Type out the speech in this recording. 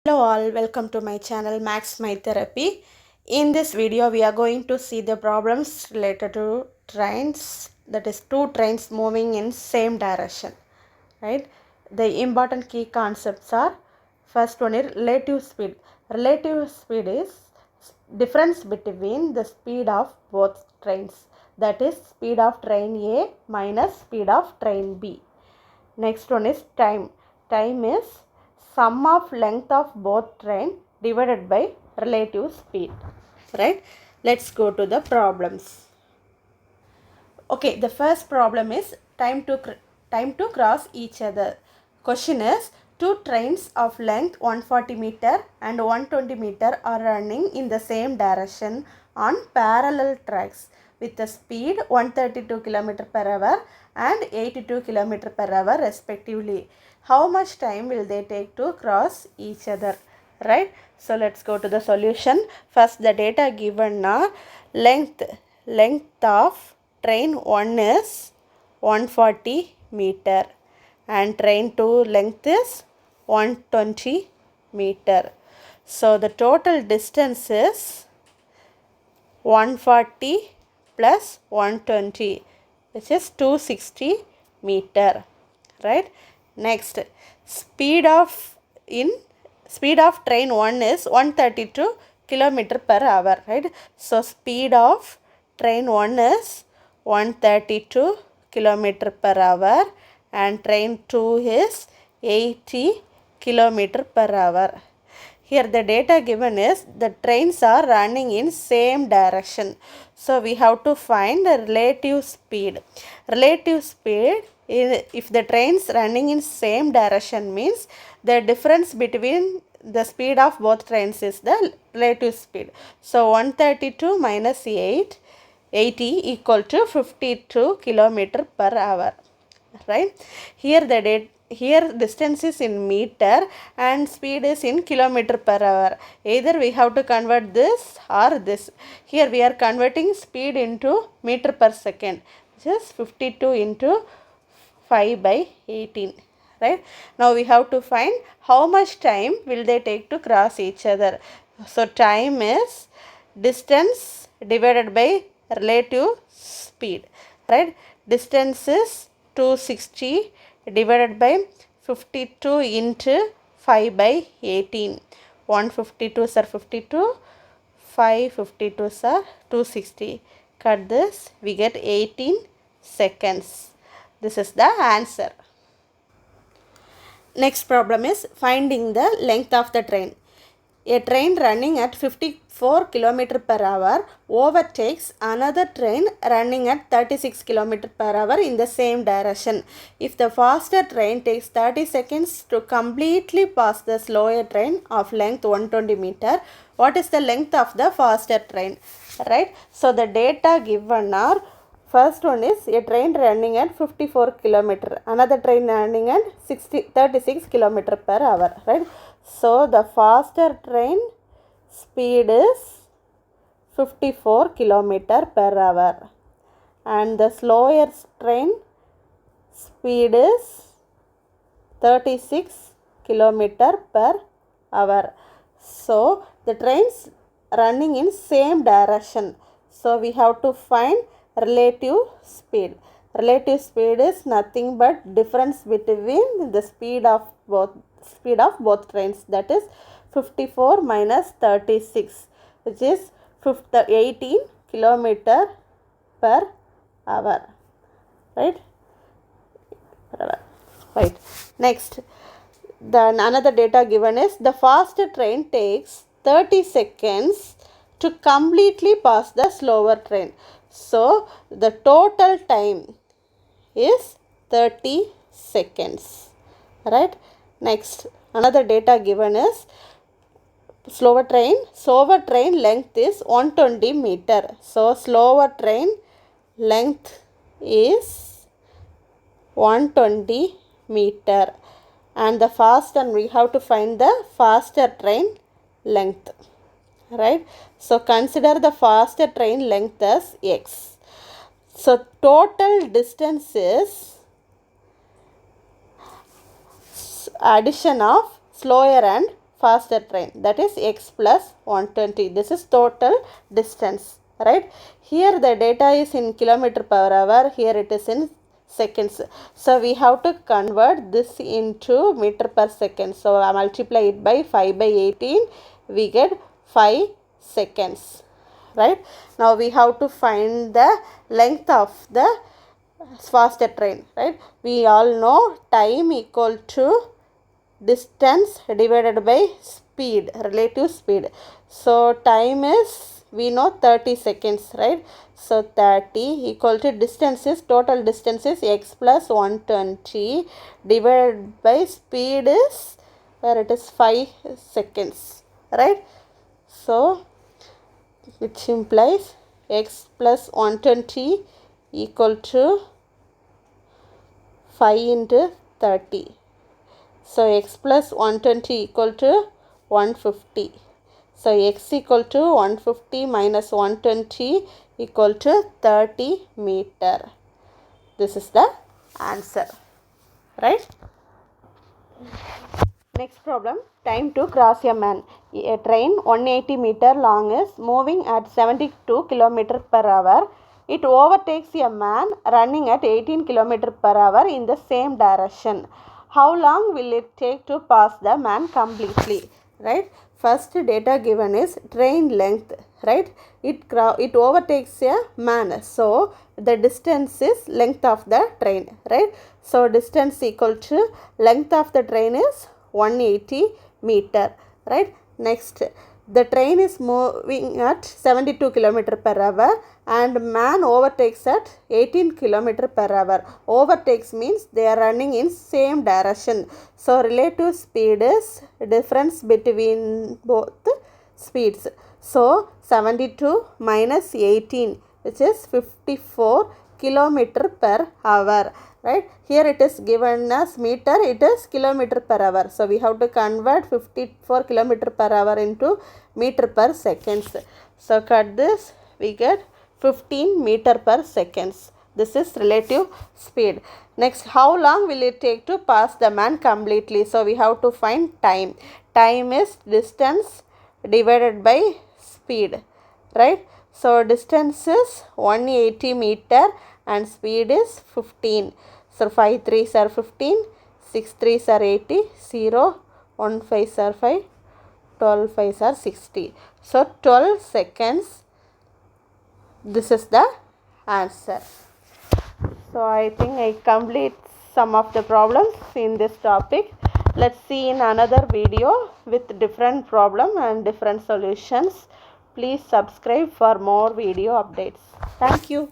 Hello all, welcome to my channel Max My Therapy. In this video we are going to see the problems related to trains, that is two trains moving in same direction, right? The important key concepts are, first one is relative speed. Relative speed is difference between the speed of both trains, that is speed of train A minus speed of train B. Next one is time. Time is sum of length of both train divided by relative speed. Right? Let's go to the problems. Okay, the first problem is time to cross each other. Question is, two trains of length 140 meter and 120 meter are running in the same direction on parallel tracks with the speed 132 km per hour and 82 km per hour respectively. How much time will they take to cross each other? Right? So let's go to the solution. First, the data given are length of train 1 is 140 meter and train 2 length is 120 meter. So the total distance is 140 plus 120, which is 260 meter, right? Next, speed of train 1 is 132 kilometer per hour, right? So speed of train 1 is 132 kilometer per hour and train 2 is 80 kilometer per hour. Here the data given is the trains are running in same direction. So we have to find the relative speed. Relative speed, if the trains running in same direction means the difference between the speed of both trains is the relative speed. So 132 minus 80 equal to 52 kilometer per hour. Right? Here distance is in meter and speed is in kilometer per hour. Either we have to convert this or this. Here we are converting speed into meter per second, which is 52 into 5 by 18. Right? Now we have to find how much time will they take to cross each other. So time is distance divided by relative speed. Right? Distance is 260 divided by 52 into 5 by 18. 152 are 52, 552 are 260. Cut this, we get 18 seconds. This is the answer. Next problem is finding the length of the train. A train running at 54 km per hour overtakes another train running at 36 km per hour in the same direction. If the faster train takes 30 seconds to completely pass the slower train of length 120 meter, what is the length of the faster train? Right? So the data given are, first one is a train running at 54 km, another train running at 36 km per hour, right? So the faster train speed is 54 km per hour and the slower train speed is 36 km per hour. So the trains running in same direction. So we have to find relative speed. Relative speed is nothing but difference between the speed of both trains, that is 54 minus 36, which is 18 km per hour, right? Right. Next, then another data given is the faster train takes 30 seconds to completely pass the slower train. So the total time is 30 seconds, right? Next, another data given is slower train length is 120 meter. So slower train length is 120 meter and the faster, we have to find the faster train length, right? So consider the faster train length as x. So total distance is addition of slower and faster train, that is x plus 120. This is total distance, right? Here the data is in kilometer per hour, here it is in seconds. So we have to convert this into meter per second. So I multiply it by 5 by 18, we get 5 seconds, right? Now we have to find the length of the faster train, right? We all know time equal to distance divided by speed, relative speed. So time is, we know 30 seconds, right? So 30 equal to distance is, total distance is x plus 120 divided by speed is, where it is 5 seconds, right? So which implies x plus 120 equal to 5 into 30. So x plus 120 equal to 150. So x equal to 150 minus 120 equal to 30 meter. This is the answer, right? Next problem, time to cross a man. A train 180 meter long is moving at 72 km per hour. It overtakes a man running at 18 km per hour in the same direction. How long will it take to pass the man completely, right? First data given is train length, right? It overtakes a man. So the distance is length of the train, right? So distance equal to length of the train is 180 meter, right? Next, the train is moving at 72 km per hour and man overtakes at 18 km per hour. Overtakes means they are running in same direction. So relative speed is difference between both speeds. So 72 minus 18, which is 54 km per hour, right? Here it is given as meter, it is kilometer per hour. So we have to convert 54 km per hour into meter per seconds. So cut this, we get 15 meter per seconds. This is relative speed. Next, how long will it take to pass the man completely? So we have to find time. Time is distance divided by speed, right? So distance is 180 meter and speed is 15. So 5 3s are 15, 6 3s are 80, 0, 1 5s are 5, 12 5s are 60. So 12 seconds. This is the answer. So I think I complete some of the problems in this topic. Let's see in another video with different problem and different solutions. Please subscribe for more video updates. Thank you.